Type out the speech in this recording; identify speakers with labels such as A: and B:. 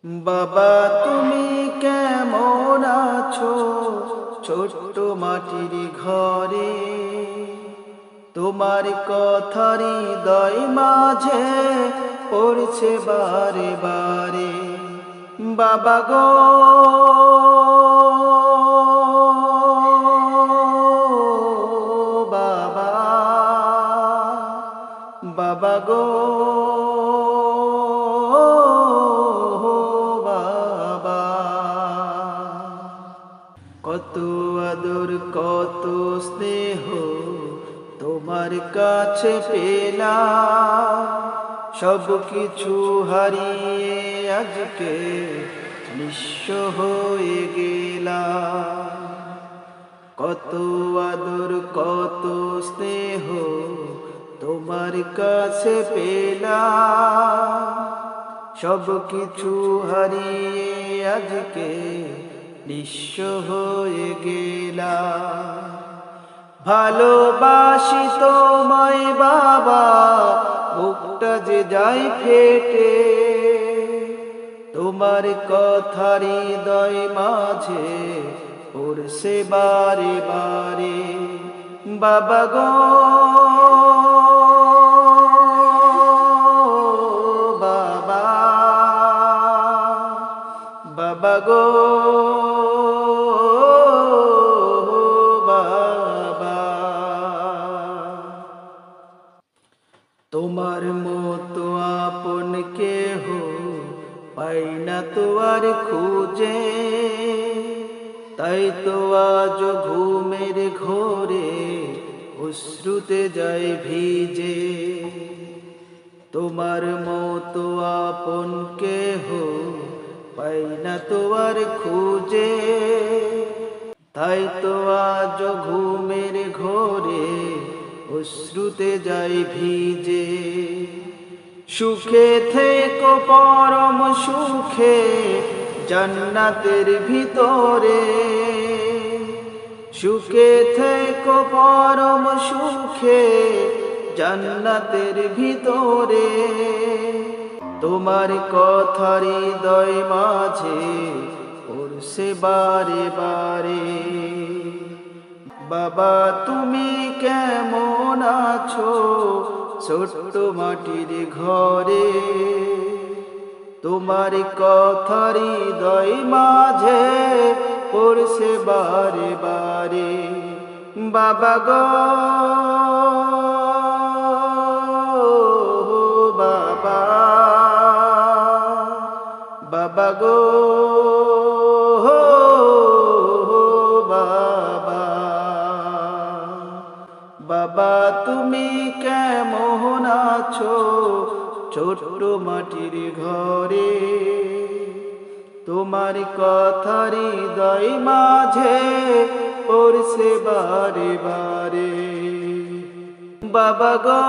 A: বাবা তুমি কেমন আছো ছোট্ট মাটির ঘরে, তোমার কথারি হৃদয় মাঝে পড়ছে বারে বারে। বাবা গো বাবা, বাবা গো বাবা, কত আদর কত স্নেহ তোমার কাছে পেলাম, সব কিছু হারিয়ে আজকে নিঃস্ব হয়ে গেলাম। কত আদর কত স্নেহ তোমার কাছে পেলাম, সব কিছু হারিয়ে আজকে নিঃস্ব হয়ে গেলাম। ভালোবাসি তোমায় বাবা, বুকটা যে যায় ফেটে, তোমার কথার হৃদয় মাঝে পড়ছে বারে বারে। বাবা গো বাবা, বাবা গো বাবা, তোমার মতো আপন কেহ পাই না তো আর খুঁজে, তাই তো আজ ঘুমের ঘোরে অশ্রুতে যায় ভিজে। তোমার মতো আপন কেহ পাই না তো আর খুঁজে, তাই তো আজ ঘুমের ঘোরে অশ্রুতে যায় ভিজে। সুখে থেকো পরম সুখে জান্নাতের ভিতরে, সুখে থেকো পরম সুখে জান্নাতের ভিতরে, তোমার কথার হৃদয় মাঝে পড়ছে বারে বারে। বাবা তুমি কেমন আছো ছোট্ট মাটির ঘরে, তোমার কথার হৃদয় মাঝে পড়ছে বারে বারে। বাবা গো বাবা, বাবা গো বাবা, বাবা তুমি কেমন আছো ছোট্ট মাটির ঘরে, তোমার কথার হৃদয় মাঝে পড়ছে বারে বারে। বাবা গো